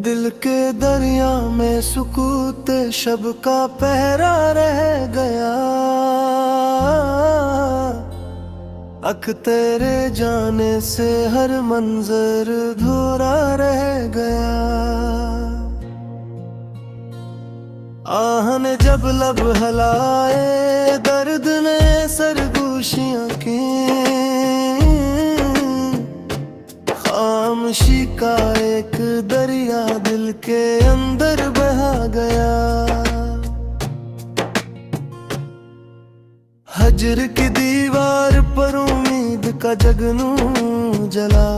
दिल के दरिया में सुकूते शब का पहरा रह गया। अख तेरे जाने से हर मंजर धुरा रह गया। आहन जब लब हलाए दर्द ने सरगोशियां की, खामोशी का एक दरिया दिल के अंदर बहा गया। हजर की दीवार पर उम्मीद का जगनू जला।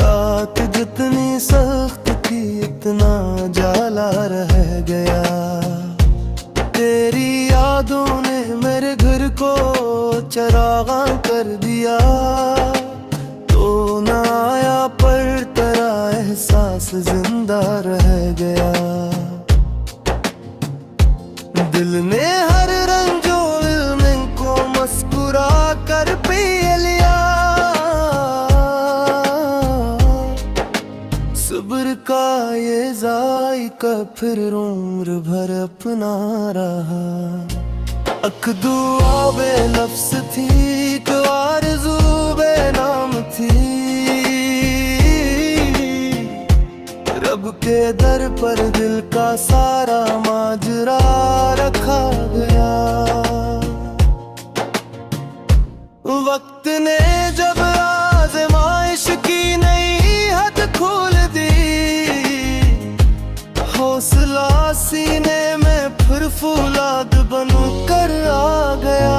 रात जितनी सख्त थी इतना जाला रह गया। तेरी यादों ने मेरे घर को चरागा कर दिया। तो ना आया पर तेरा एहसास जिंदा रह गया। दिल ने हर रंजों को मुस्कुरा कर पी लिया। सब्र का ये जायका फिर उम्र भर अपना रहा। अख दुआ बेलफ्स थी कि आरज़ू बेनाम थी। रब के दर पर दिल का सारा माजरा रखा गया। वक्त ने जब आज़माइश की नई हद खोल दी। हौसला सीने में फिर फौलाद बन कर आ गया।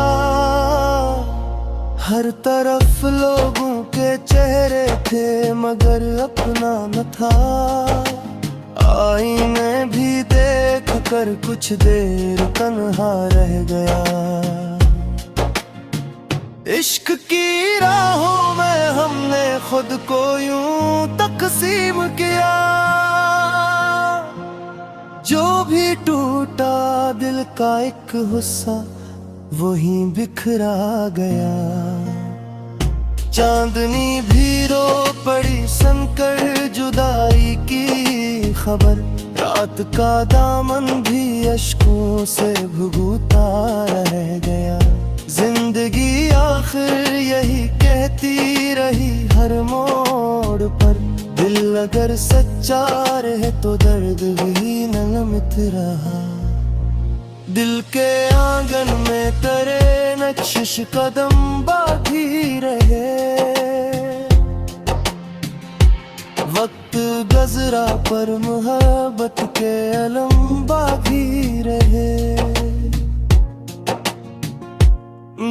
हर तरफ लोगों के चेहरे थे मगर अपना न था। आईने भी देख कर कुछ देर तन्हा रह गया। इश्क की राहों में हमने खुद को यूं तकसीम किया। जो भी टूटा दिल का एक हिस्सा वहीं बिखरा गया। चांदनी भी रो पड़ी सुनकर जुदाई की खबर। रात का दामन भी अश्कों से भुगता रह गया। जिंदगी आखिर यही कहती रही हर मोड़ पर। दिल अगर सच्चा रहे तो दर्द भी नमित रहा। दिल के आंगन में तेरे नक्शिश कदम बाकी रहे। वक्त गजरा पर मोहब्बत के अलम बाकी रहे।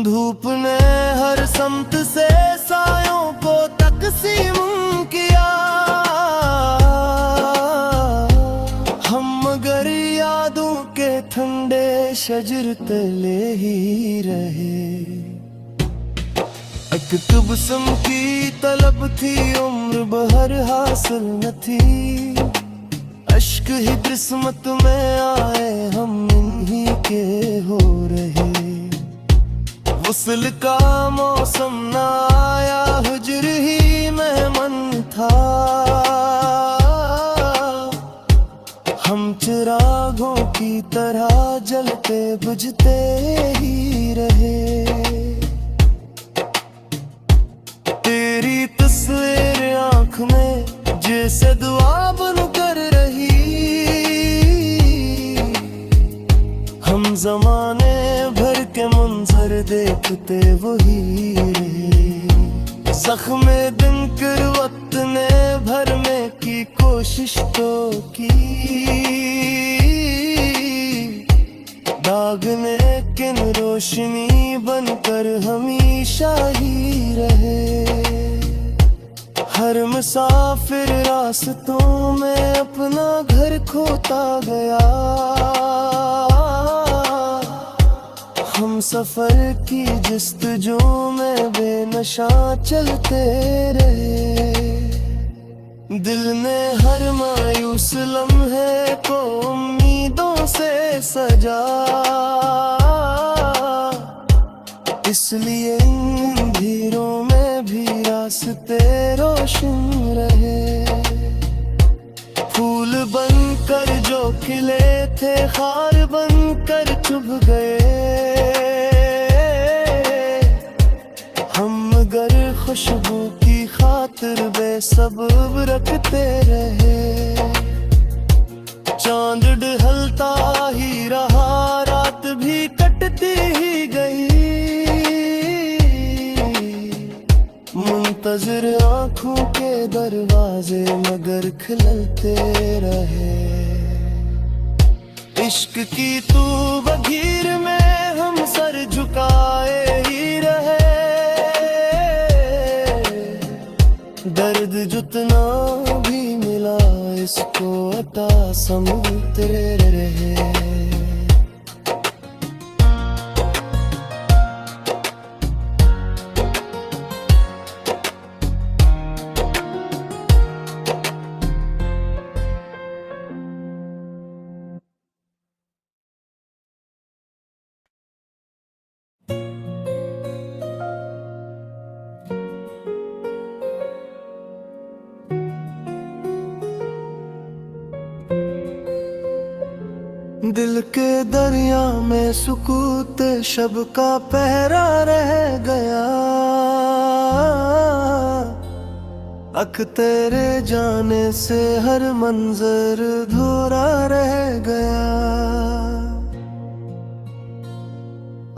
धूप ने हर समत से सायों को तकसीम किया। हम मगर यादों के ठंडे शजर तले ही रहे। एक तुबसम की तलब थी उम्र बहर हासिल न थी। अश्क ही किस्मत में आए हम इन्हीं के हो रहे। वसल का मौसम न आया हुजर ही मेहमान था। हम चिरागों की तरह जलते बुझते ही रहे। तेरी तस्वीर आँख में जैसे दुआ बन कर रही। हम जमाने भर के मंजर देखते वही रहे। जख्मे दिन कर वक्त ने भरने की कोशिश तो की। दाग ने किन रोशनी बनकर हमेशा ही रहे। हर मुसाफिर रास्तों में अपना घर खोता गया। हम सफर की जस्तजू में बेनशा चलते रहे। दिल ने हर मायूस लम्हे को उम्मीदों से सजा। इसलिए इन अंधेरों में भी रास्ते रोशन रहे। खिले थे खार बनकर चुभ गए हम, मगर खुशबू की खातिर बेसब्र रखते रहे। चांद ढलता ही रहा, रात भी कटती ही गई, मुंतज़िर आँखों के दरवाजे मगर खिलते रहे। इश्क की तू बघीर में हम सर झुकाए ही रहे, दर्द जितना भी मिला इसको अता समझते रहे। दिल के दरिया में सुकूत शब का पहरा रह गया, अख तेरे जाने से हर मंजर धुरा रह गया।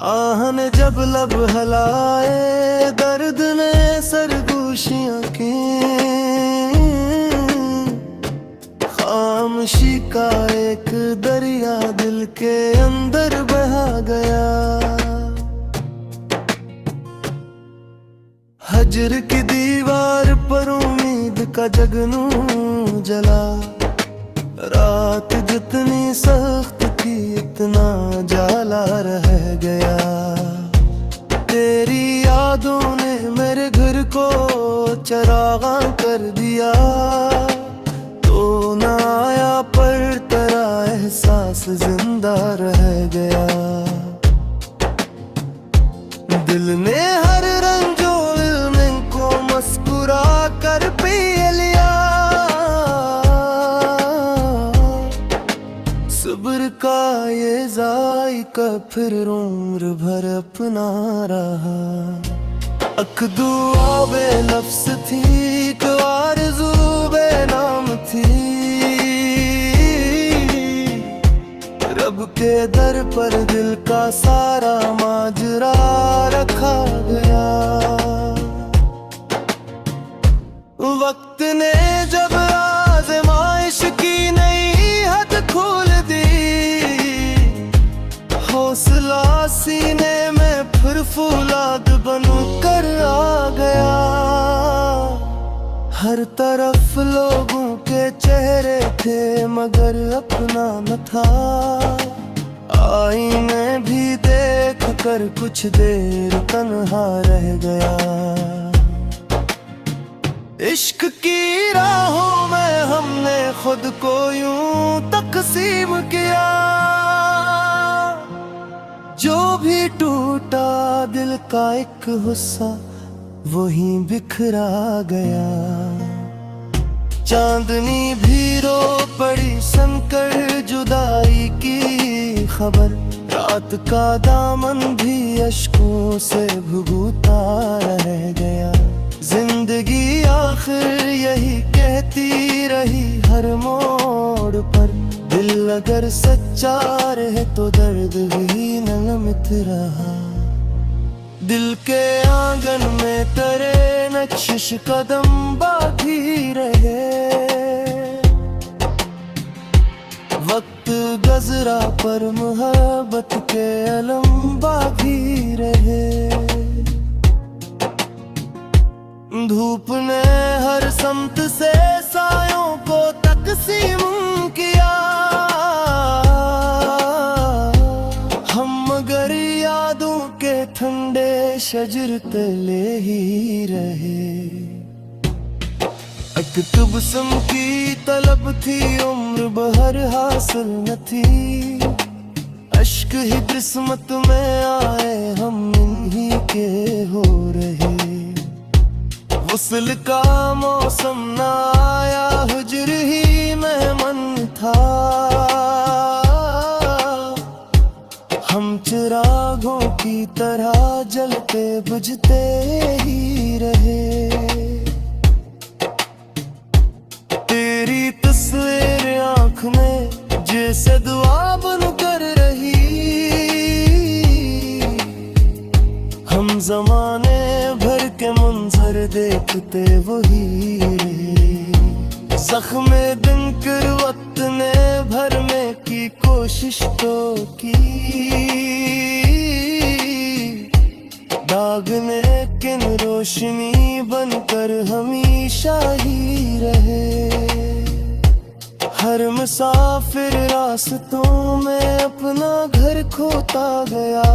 आहन जब लब हलाए दर्द ने सरगोशियां की, खामोशी का एक दरिया दिल के अंदर बहा गया। हजर की दीवार पर उम्मीद का जगनू जला, रात जितनी सख्त थी इतना जाला रह गया। तेरी यादों ने मेरे घर को चरागा कर दिया, तो ना आया पर तेरा एहसास जिंदा रह गया। दिल ने हर रंजो इल्म को मुस्कुरा कर पी लिया, सब्र का ये जायका फिर उम्र भर अपना रहा। अख दुआ बे लफ्ज़ थी, एक आरज़ू बे नाम थी, रब के दर पर दिल का सारा माजरा रखा गया। वक्त ने जब आज़माइश की नई हद खोल दी, हौसला सीने में फिर फौलाद बनकर आ गया। हर तरफ लोगों के चेहरे थे मगर अपना न था, आईने भी देख कर कुछ देर तन्हा रह गया। इश्क की राहों में हमने खुद को यूं तकसीम किया, जो भी टूटा दिल का एक हिस्सा वहीं बिखरा गया। चांदनी भी रो पड़ी सुनकर जुदाई की खबर, रात का दामन भी अश्कों से भुगता रह गया। जिंदगी आखिर यही कहती रही हर मोड़ पर, दिल अगर सच्चा रहे तो दर्द भी नलमित रहा। दिल के आंगन में तेरे नक्शिश कदम बाकी रहे, वक्त गजरा पर मोहब्बत के अलम बाकी रहे। धूप ने हर समत से सायों को तकसीम किया, हम मगर यादों के ठंडे शजर तले ही रहे। एक तुबसम की तलब थी उम्र बहर हासिल न थी, अश्क ही किस्मत में आए हम इन्हीं के हो रहे। वसल का मौसम ना आया, हुजर ही मेहमान था, चिरागों की तरह जलते बुझते ही रहे। तेरी तस्वीर आँख में जैसे दुआ बन कर रही। हम जमाने भर के मंजर देखते वही रहे। जख्म दिन कर वक्त ने भरने की कोशिश तो की। दाग ने किन रोशनी बनकर हमेशा ही रहे। हर मुसाफिर रास्तों में अपना घर खोता गया।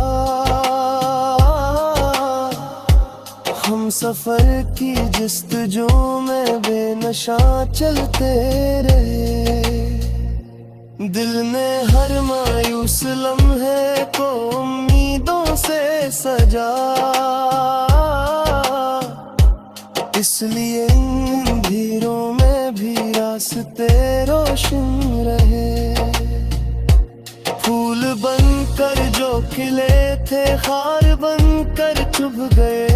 हम सफर की जस्तजू में बेनशा चलते रहे। दिल ने हर मायूस लम्हे को उम्मीदों से सजा। इसलिए इन अंधेरों में भी रास्ते रोशन रहे। फूल बनकर जो खिले थे खार बनकर चुभ गए।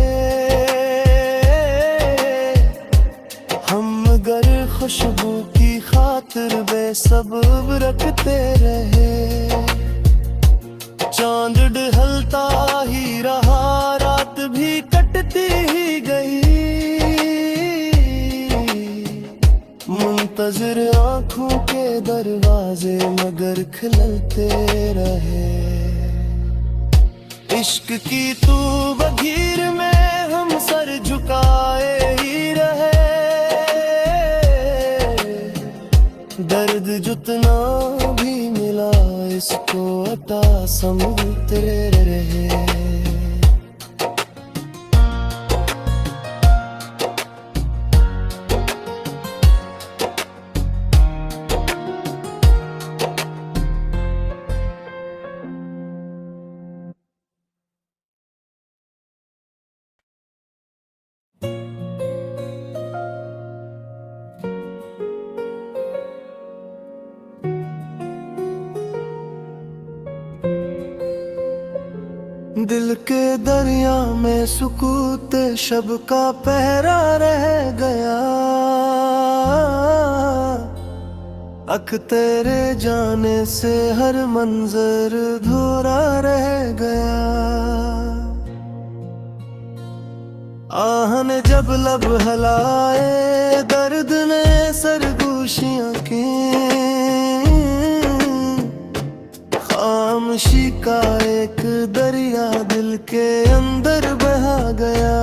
हम मगर खुशबू की खातिर बेसब्र रखते रहे। चांद ढलता ही रहा, रात भी कटती ही गई। मुंतज़िर आँखों के दरवाजे मगर खिलते रहे। इश्क की तू बघीर में हम सर झुकाए ही रहे। दर्द जितना भी मिला इसको अता समझते रहे। दिल के दरिया में सुकूत शब का पहरा रह गया। अख तेरे जाने से हर मंजर धुरा रह गया। आहन जब लब हलाए दर्द ने सरगोशियां की। खामोशी का एक दरिया दिल के अंदर बहा गया।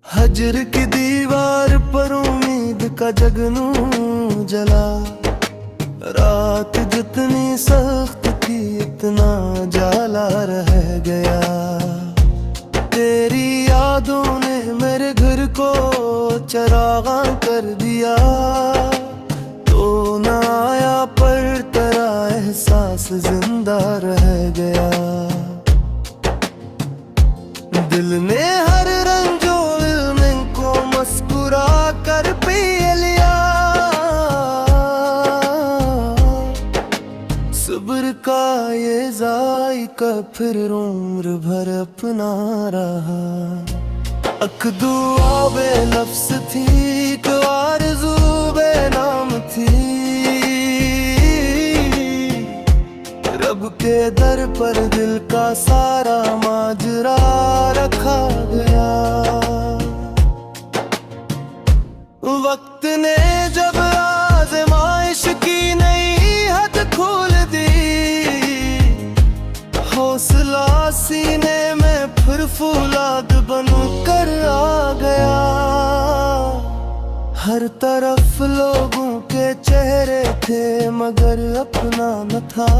हजर की दीवार पर उम्मीद का जगनू जला। रात जितनी सख्त थी इतना जाला रह गया। तेरी यादों ने मेरे घर को चरागा कर दिया। तो ना आया पर तेरा एहसास जिंदा रह गया। दिल ने हर रंजो इल्म को मुस्कुरा कर पी लिया। सब्र का ये जायका फिर उम्र भर अपना रहा। अख दुआ बेलफ्स थी कि आरज़ू बेनाम थी। रब के दर पर दिल का सारा माजरा रखा गया। वक्त ने जब आज़माइश की नई हद खोल दी। हौसला सीने में फिर फौलाद बन कर आ गया। हर तरफ लोगों के चेहरे थे मगर अपना न था।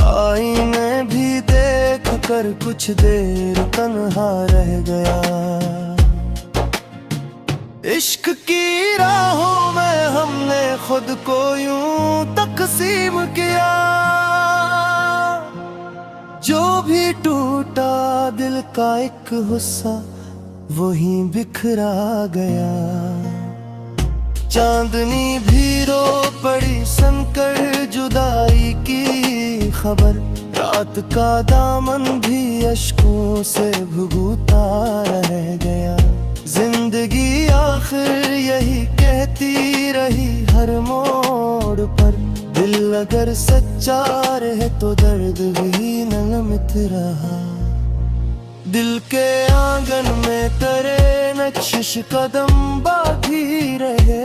आईने भी देख कर कुछ देर तन्हा रह गया। इश्क की राहों में हमने खुद को यूं तकसीम किया। जो भी टूटा दिल का एक हिस्सा वहीं बिखरा गया। चांदनी भी रो पड़ी सुनकर जुदाई की खबर, रात का दामन भी अश्कों से भुगता रह गया। जिंदगी आखिर यही कहती रही हर मोड़ पर, दिल अगर सच्चा रहे तो दर्द भी नलमित रहा। दिल के आंगन में करे नक्शिश कदम बाकी रहे,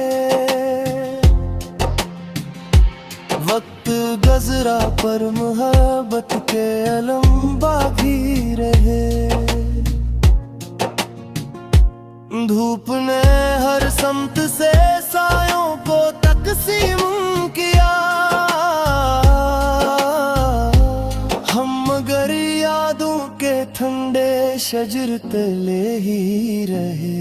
वक्त गजरा पर मोहब्बत के अलम बाकी रहे। धूप ने हर समत से सायों को तकसीम किया, हम मगर यादों के ठंडे शजर तले ही रहे।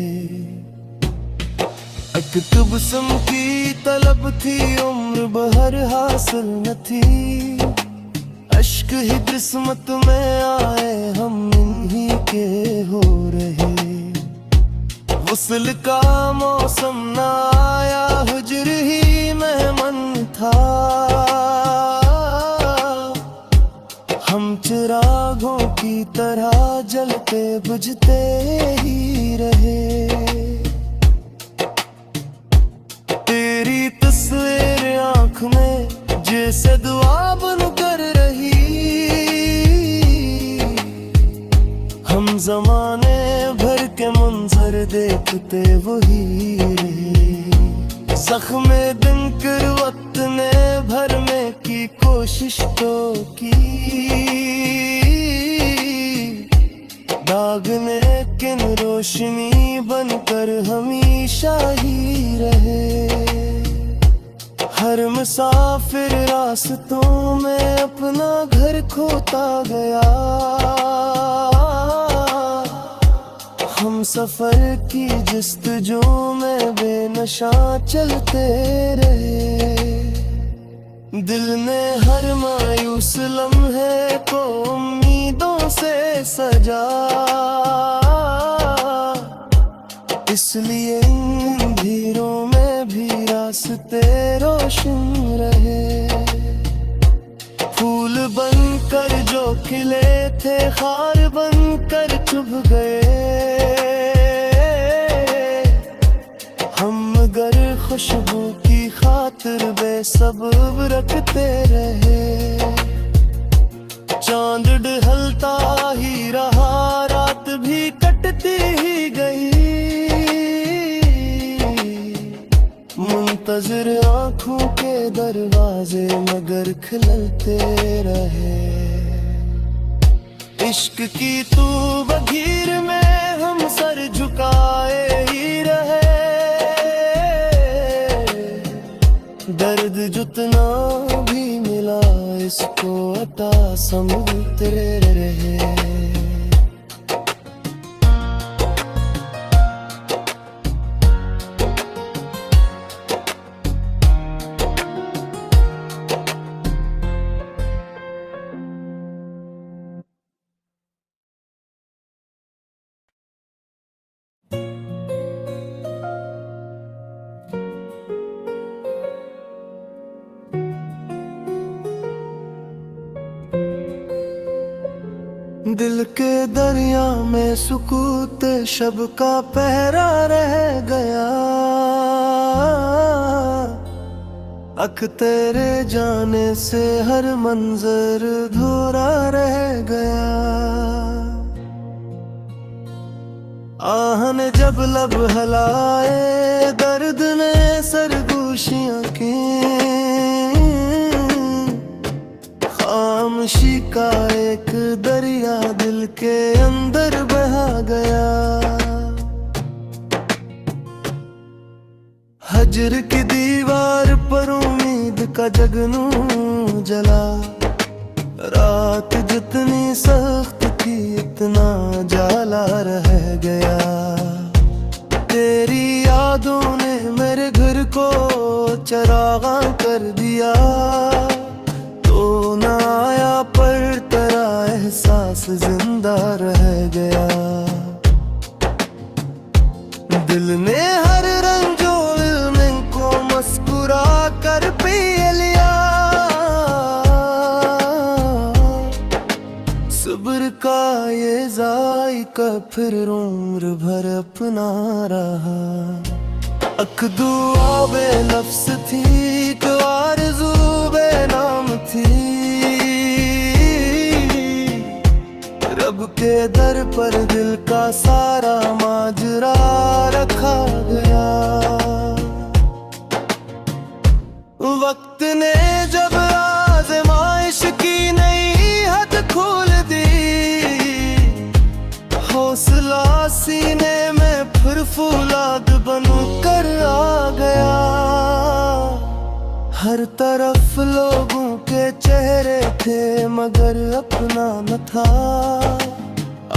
एक तबस्सुम की तलब थी उम्र बहर हासिल न थी, अश्क ही किस्मत में आए हम इन्हीं के हो रहे। वस्ल का मौसम न आया हुजर ही मेहमान था, हम चिरागों की तरह जलते बुझते ही रहे। तेरी तस्वीर आँख में जैसे दुआ बन कर रही, हम जमाने भर के मंजर देखते वही रहे। जख्म दिल कर वक्त ने भरने की कोशिश तो की, दाग ने किन रोशनी बनकर हमेशा ही रहे। हर मुसाफिर रास्तों में अपना घर खोता गया, हम सफर की जस्तजू में बेनशा चलते रहे। दिल ने हर मायूस लम्हे को उम्मीदों से सजा, इसलिए इन भीड़ों में भी रास्ते रोशन रहे। फूल बनकर जो खिले थे खार बनकर चुभ गए, हम मगर खुशबू की खातिर बेसब्र रखते रहे। चांद ढलता ही रहा, रात भी कटती ही गई, मुंतज़िर आँखों के दरवाजे मगर खिलते रहे। इश्क की तू बघीर में हम सर झुकाए ही रहे, दर्द जितना भी मिला इसको अता समझते रहे। दिल के दरिया में सुकूत शब का पहरा रह गया, अख तेरे जाने से हर मंजर धुरा रह गया। आह ने जब लब हलाए दर्द ने सरगोशियां की, खामोशी का एक दरिया दिल के अंदर बहा गया। हजर की दीवार पर उम्मीद का जगनू जला, रात जितनी सख्त थी इतना जाला रह गया। तेरी यादों ने मेरे घर को चरागा कर दिया, तो ना आया पर तेरा एहसास जिंदा रह गया। दिल ने हर रंजो में कर फिर उम्र भर अपना रहा। अख दुआ बेलफ्स थी तो आरज़ू बेनाम थी, रब के दर पर दिल का सारा माजरा रखा गया। वक्त ने जब आज़माइश की नई हद खोल दी, हौसला सीने में फिर फौलाद बन कर आ गया। हर तरफ लोगों के चेहरे थे मगर अपना न था,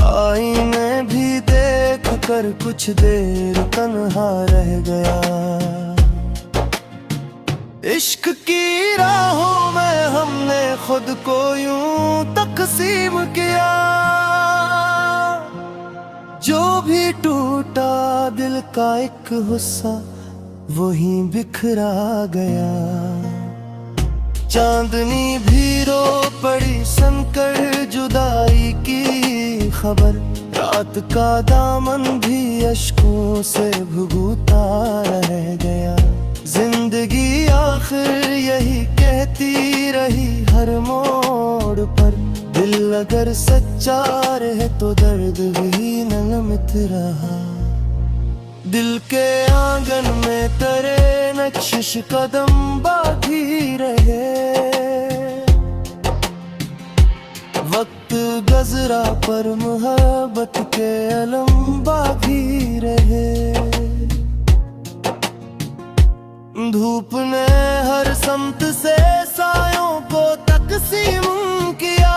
आईने भी देख कर कुछ देर तन्हा रह गया। इश्क की राहों में हमने खुद को यूं तकसीम किया, जो भी टूटा दिल का एक हिस्सा वहीं बिखरा गया। चांदनी भी रो पड़ी सुनकर जुदाई की खबर, रात का दामन भी अश्कों से भुगता रह गया। जिंदगी आखिर यही कहती रही हर मोड़ पर, दिल अगर सच्चा रहे तो दर्द भी नमित रहा। दिल के आंगन में तेरे नक्शिश कदम बाकी रहे, वक्त गजरा पर मोहब्बत के अलम बाकी रहे। धूप ने हर समत से सायों को तकसीम किया,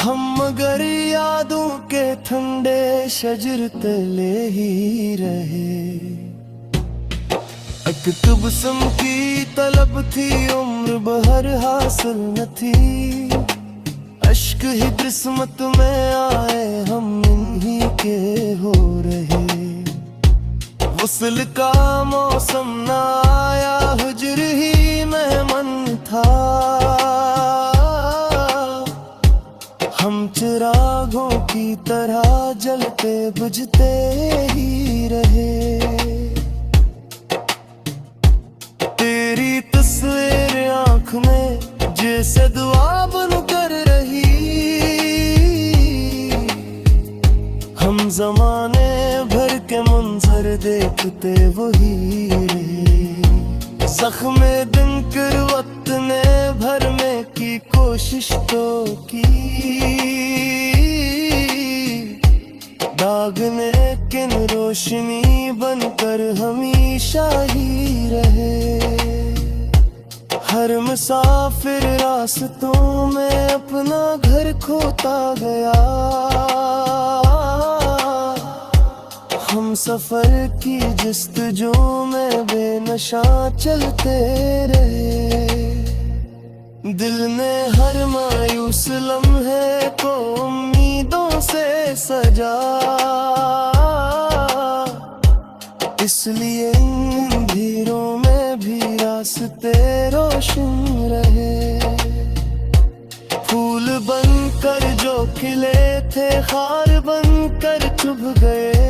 हम मगर यादों के ठंडे शजर तले ही रहे। एक तुबसम की तलब थी उम्र बहर हासिल न थी, अश्क ही किस्मत में आए हम इन्हीं के हो रहे। वसल का मौसम न आया हुजर ही मेहमान था, हम चिरागों की तरह जलते बुझते ही रहे। तेरी तस्वीर आँख में जैसे दुआ बन कर रही, हम जमाने भर के मंजर देखते वही रहे। जख्मे दिन कर वक्त ने भरने की कोशिश तो की, दाग ने किन रोशनी बनकर हमेशा ही रहे। हर मुसाफिर रास्तों में अपना घर खोता गया, हम सफर की जस्तजू में बेनशा चलते रहे। दिल ने हर मायूस लम्हे को उम्मीदों से सजा, इसलिए इन भीड़ों में भी रास्ते रोशन रहे। फूल बनकर जो खिले थे खार बनकर चुभ गए,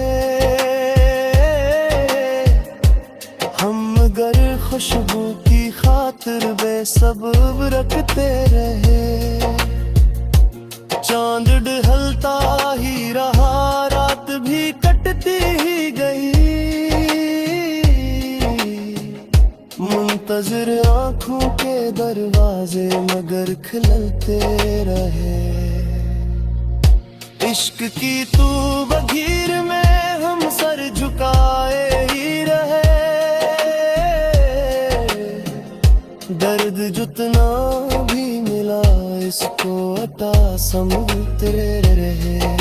हम मगर खुशबू की खातिर बेसब्र रखते रहे। चांद ढलता ही रहा रात भी कटती ही गई, मुंतज़िर आँखों के दरवाजे मगर खिलते रहे। इश्क की तू बघीर में हम सर झुकाए ही रहे, दर्द जितना भी मिला इसको अता समझते रहे।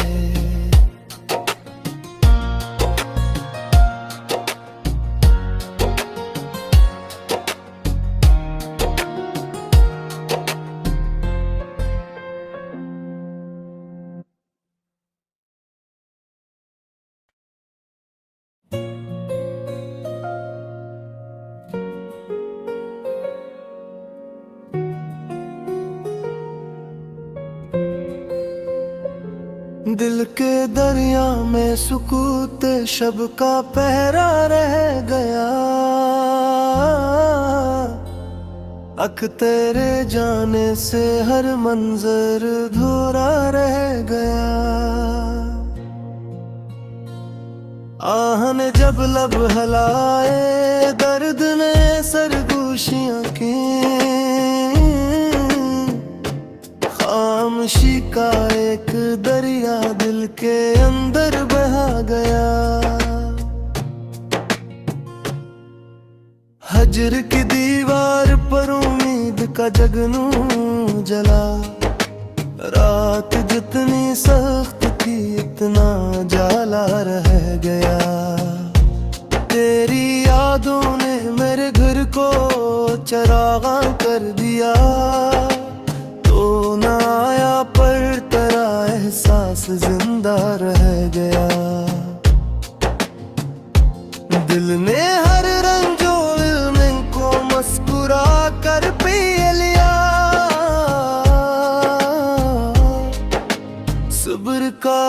दिल के दरिया में सुकूते शब का पहरा रह गया, अख तेरे जाने से हर मंजर धुरा रह गया। आहन जब लब हलाए दर्द ने सरगोशियां की, खामोशी का एक दरिया दिल के अंदर बहा गया। हजर की दीवार पर उम्मीद का जगनू जला, रात जितनी सख्त थी इतना जाला रह गया। तेरी यादों ने मेरे घर को चरागा कर दिया, तो ना आया पर तेरा एहसास जिंदा रह गया। दिल ने हर रंजों में को मुस्कुरा कर पी लिया, सब्र का